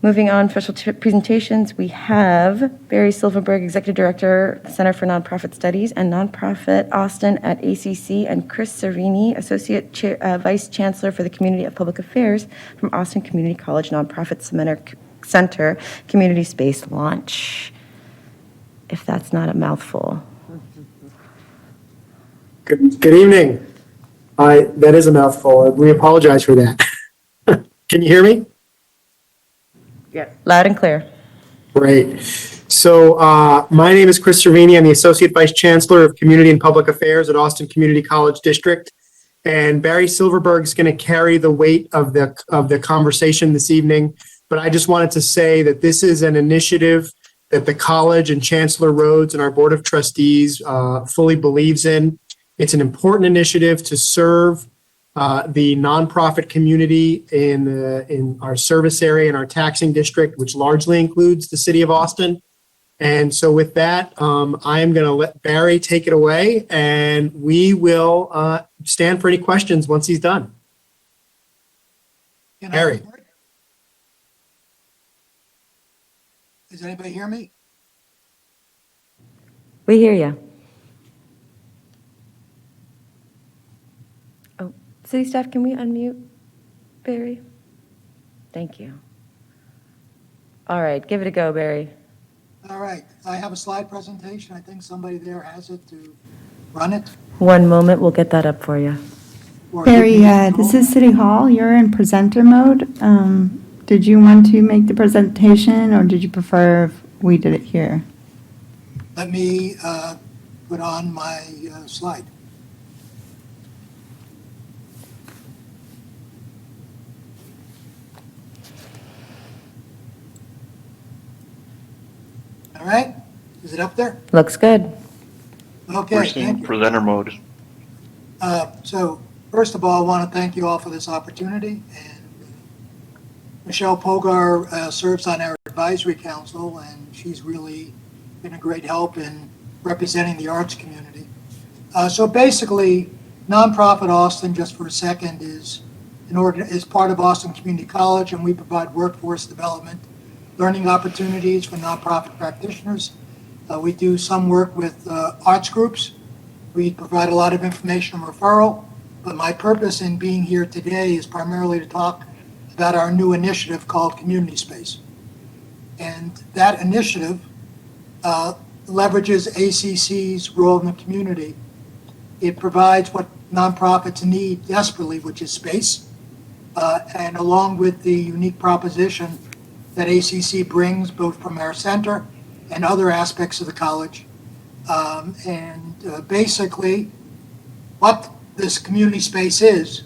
Moving on, special presentations, we have Barry Silverberg, Executive Director, Center for Nonprofit Studies and Nonprofit Austin at ACC, and Chris Serini, Associate Vice Chancellor for the Community of Public Affairs from Austin Community College Nonprofit Center CommunitySpace launch. If that's not a mouthful. Good evening. That is a mouthful. We apologize for that. Can you hear me? Yeah. Loud and clear. Great. So my name is Chris Cervini. I'm the Associate Vice Chancellor of Community and Public Affairs at Austin Community College District. And Barry Silverberg is going to carry the weight of the conversation this evening. But I just wanted to say that this is an initiative that the college and Chancellor Rhodes and our Board of Trustees fully believes in. It's an important initiative to serve the nonprofit community in our service area and our taxing district, which largely includes the city of Austin. And so with that, I am going to let Barry take it away, and we will stand for any questions once he's done. Barry. Does anybody hear me? We hear you. Oh, city staff, can we unmute Barry? Thank you. All right, give it a go, Barry. All right, I have a slide presentation. I think somebody there has it to run it. One moment, we'll get that up for you. Barry, this is City Hall. You're in presenter mode. Did you want to make the presentation, or did you prefer if we did it here? Let me put on my slide. All right, is it up there? Looks good. Okay, We're seeing presenter mode. So first of all, I want to thank you all for this opportunity. And Michelle Pogar serves on our advisory council, and she's really been a great help in representing the arts community. So basically, Nonprofit Austin, just for a second, is part of Austin Community College, and we provide workforce development, learning opportunities for nonprofit practitioners. We do some work with arts groups. We provide a lot of information and referral, but my purpose in being here today is primarily to talk about our new initiative called CommunitySpace. And that initiative leverages ACC's role in the community. It provides what nonprofits need desperately, which is space, and along with the unique proposition that ACC brings both from our center and other aspects of the college. Basically, what this community space is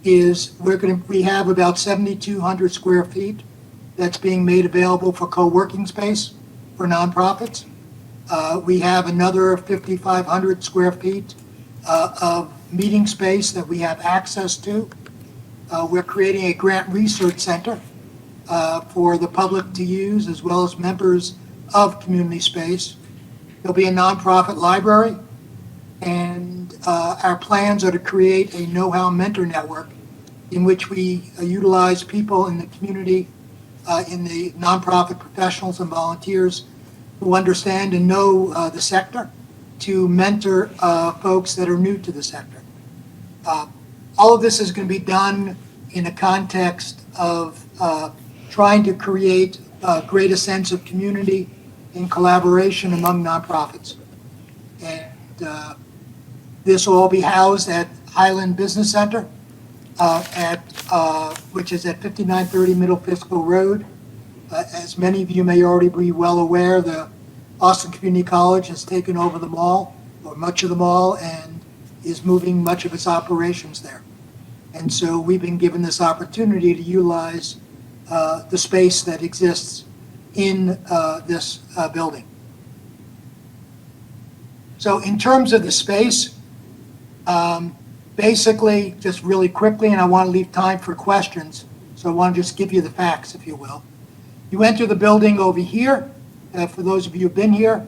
we have about 7,200 square feet that's being made available for co-working space for nonprofits. We have another 5,500 square feet of meeting space that we have access to. We're creating a grant research center for the public to use, as well as members of community space. There'll be a nonprofit library, and our plans are to create a know-how mentor network in which we utilize people in the community, in the nonprofit professionals and volunteers who understand and know the sector, to mentor folks that are new to the sector. All of this is going to be done in a context of trying to create a greater sense of community and collaboration among nonprofits. And this will all be housed at Highland Business Center, which is at 5930 Middle Fiscal Road. As many of you may already be well aware, the Austin Community College has taken over the mall, or much of the mall, and is moving much of its operations there. And so we've been given this opportunity to utilize the space that exists in this building. So in terms of the space, basically, just really quickly, and I want to leave time for questions, so I want to just give you the facts, if you will. You enter the building over here. For those of you who've been here,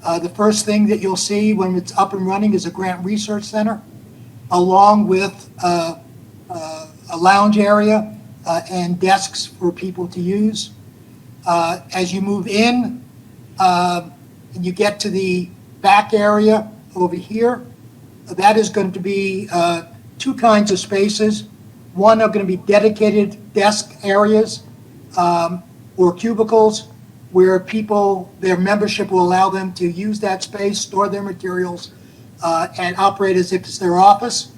the first thing that you'll see when it's up and running is a grant research center, along with a lounge area and desks for people to use. As you move in, and you get to the back area over here, that is going to be two kinds of spaces. One are going to be dedicated desk areas or cubicles where people, their membership will allow them to use that space, store their materials, and operate as if it's their office.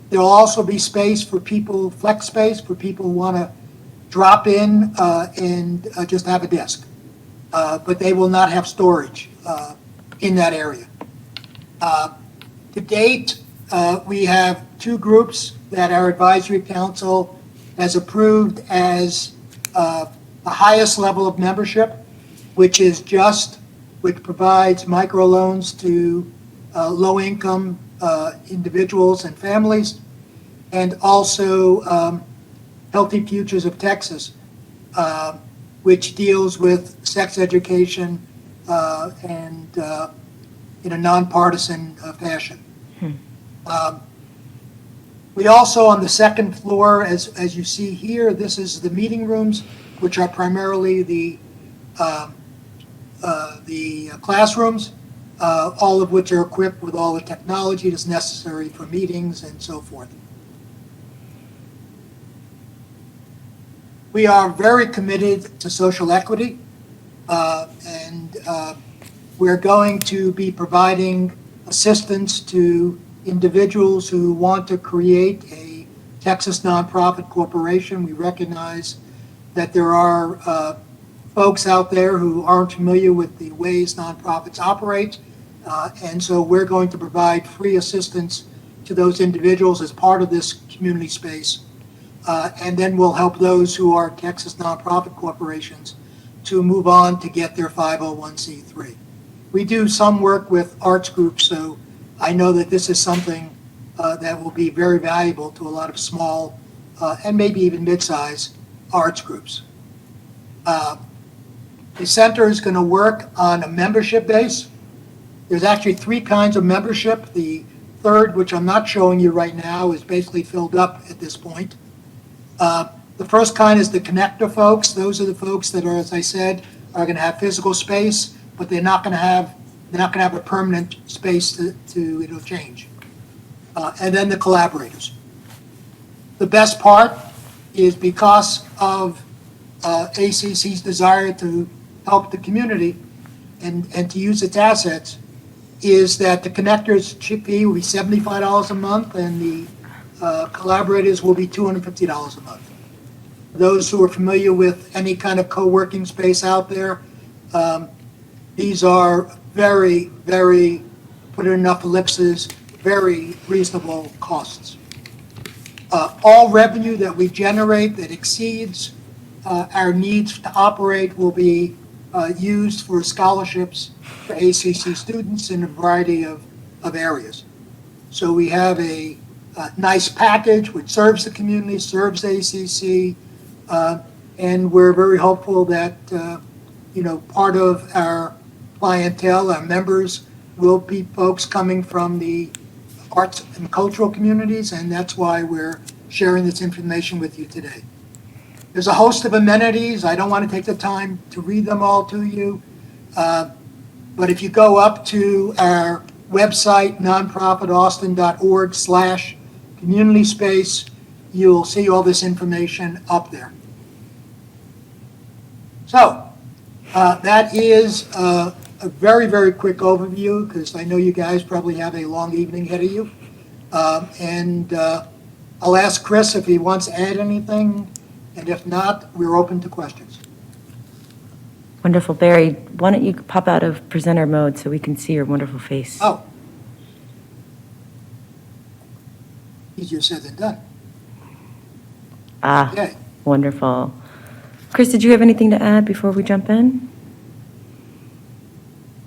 There will also be space for people, flex space for people who want to drop in and just have a desk. But they will not have storage in that area. To date, we have two groups that our advisory council has approved as the highest level of membership, which provides microloans to low-income individuals and families, and also Healthy Futures of Texas, which deals with sex education and in a nonpartisan fashion. We also, on the second floor, as you see here, this is the meeting rooms, which are primarily the classrooms, all of which are equipped with all the technology that's necessary for meetings and so forth. We are very committed to social equity, and we're going to be providing assistance to individuals who want to create a Texas nonprofit corporation. We recognize that there are folks out there who aren't familiar with the ways nonprofits operate, and so we're going to provide free assistance to those individuals as part of this community space. And then we'll help those who are Texas nonprofit corporations to move on to get their 501c3. We do some work with arts groups, so I know that this is something that will be very valuable to a lot of small and maybe even mid-size arts groups. The center is going to work on a membership base. There's actually three kinds of membership. The third, which I'm not showing you right now, is basically filled up at this point. The first kind is the connector folks. Those are the folks that are, as I said, are going to have physical space, but they're not going to have a permanent space to it'll change. And then the collaborators. The best part is because of ACC's desire to help the community and to use its assets, is that the connectors fee will be $75 a month and the collaborators will be $250 a month. Those who are familiar with any kind of co-working space out there, these are very, very, put in enough ellipses, very reasonable costs. All revenue that we generate that exceeds our needs to operate will be used for scholarships for ACC students in a variety of areas. So we have a nice package which serves the community, serves ACC, and we're very hopeful that part of our clientele, our members, will be folks coming from the arts and cultural communities, and that's why we're sharing this information with you today. There's a host of amenities. I don't want to take the time to read them all to you, but if you go up to our website, nonprofitaustin.org/CommunitySpace, you'll see all this information up there. So that is a very, very quick overview, because I know you guys probably have a long evening ahead of you. And I'll ask Chris if he wants to add anything, and if not, we're open to questions. Wonderful. Barry, why don't you pop out of presenter mode so we can see your wonderful face? Oh. Easier said than done. Ah, Okay. wonderful. Chris, did you have anything to add before we jump in?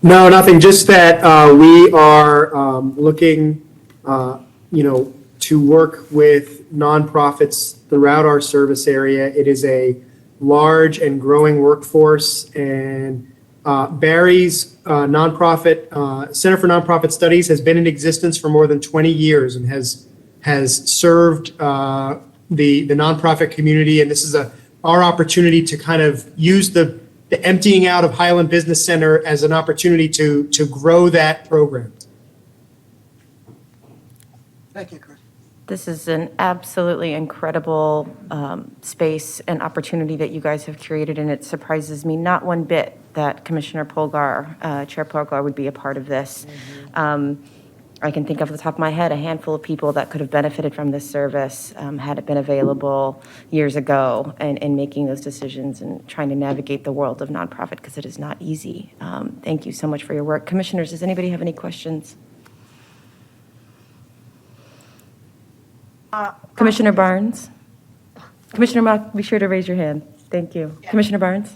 No, nothing, just that we are looking, to work with nonprofits throughout our service area. It is a large and growing workforce, and Barry's nonprofit, Center for Nonprofit Studies has been in existence for more than 20 years and has served the nonprofit community, and this is our opportunity to kind of use the emptying out of Highland Business Center as an opportunity to grow that program. Thank you, Chris. This is an absolutely incredible space and opportunity that you guys have created, and it surprises me not one bit that Commissioner Polgar, Chair Polgar, would be a part of this. I can think off the top of my head a handful of people that could have benefited from this service had it been available years ago, and in making those decisions and trying to navigate the world of nonprofit, because it is not easy. Thank you so much for your work. Commissioners, does anybody have any questions? Commissioner Barnes? Commissioner Mock, be sure to raise your hand. Thank you. Commissioner Barnes?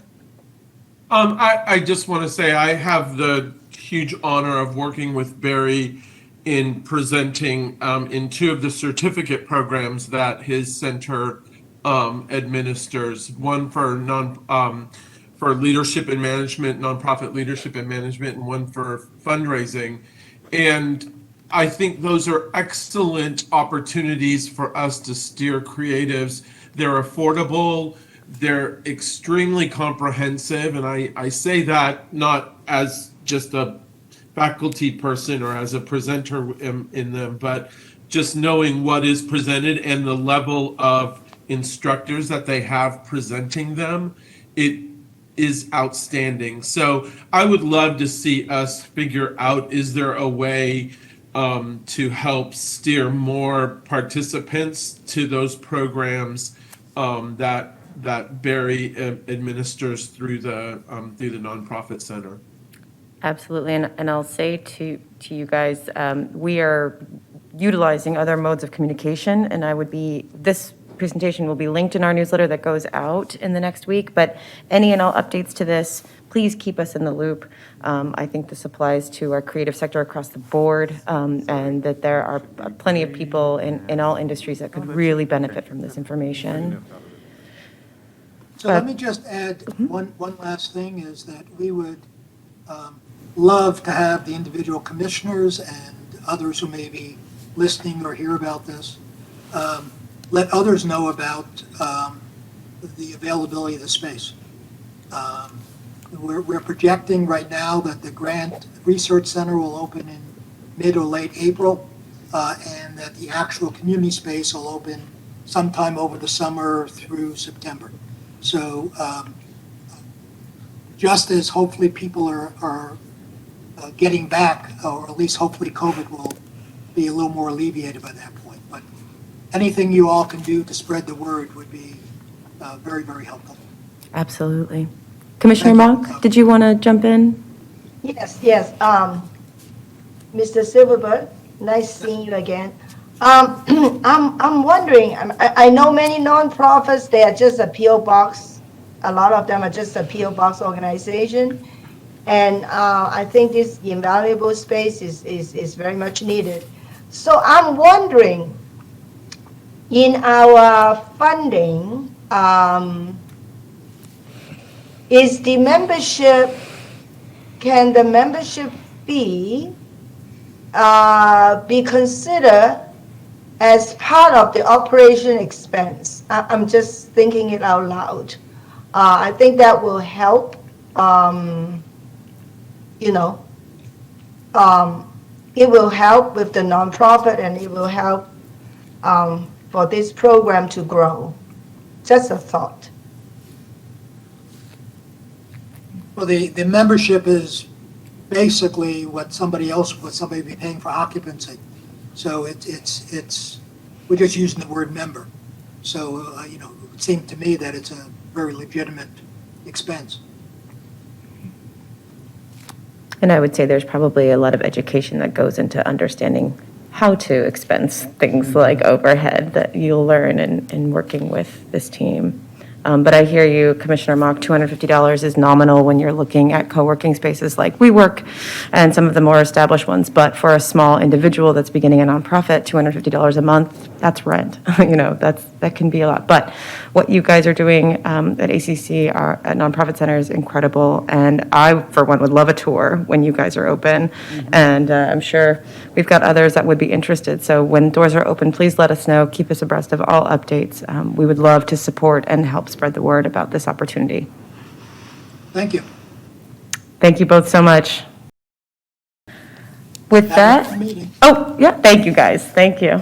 I just want to say I have the huge honor of working with Barry in presenting in two of the certificate programs that his center administers. One for for leadership and management, nonprofit leadership and management, and one for fundraising. And I think those are excellent opportunities for us to steer creatives. They're affordable, they're extremely comprehensive, and I say that not as just a faculty person or as a presenter in them, but just knowing what is presented and the level of instructors that they have presenting them, it is outstanding. So I would love to see us figure out, is there a way to help steer more participants to those programs that Barry administers through the nonprofit center. Absolutely, and I'll say to you guys, we are utilizing other modes of communication, and this presentation will be linked in our newsletter that goes out in the next week, but any and all updates to this, please keep us in the loop. I think this applies to our creative sector across the board, and that there are plenty of people in all industries that could really benefit from this information. So let me just add one last thing, is that we would love to have the individual commissioners and others who may be listening or hear about this, let others know about the availability of the space. We're projecting right now that the Grant Research Center will open in mid or late April, and that the actual community space will open sometime over the summer through September. So just as hopefully people are getting back, or at least hopefully COVID will be a little more alleviated by that point. But anything you all can do to spread the word would be very, very helpful. Absolutely. Commissioner Thank you. Mock, did you want to jump in? Yes. Mr. Silverberg, nice seeing you again. I'm wondering, I know many nonprofits, they are just a PO box. A lot of them are just a PO box organization. And I think this invaluable space is very much needed. So I'm wondering, in our funding, can the membership fee be considered as part of the operation expense? I'm just thinking it out loud. I think that will help, it will help with the nonprofit, and it will help for this program to grow. Just a thought. Well, the membership is basically what somebody would be paying for occupancy. So it's we're just using the word member. So, it would seem to me that it's a very legitimate expense. And I would say there's probably a lot of education that goes into understanding how to expense things like overhead that you'll learn in working with this team. But I hear you, Commissioner Mock, $250 is nominal when you're looking at co-working spaces like WeWork and some of the more established ones. But for a small individual that's beginning a nonprofit, $250 a month, that's rent. That can be a lot. But what you guys are doing at ACC, at Nonprofit Center, is incredible. And I, for one, would love a tour when you guys are open. And I'm sure we've got others that would be interested. So when doors are open, please let us know. Keep us abreast of all updates. We would love to support and help spread the word about this opportunity. Thank you. Thank you both so much. With That was that, the meeting. oh, yeah, thank you guys. Thank you.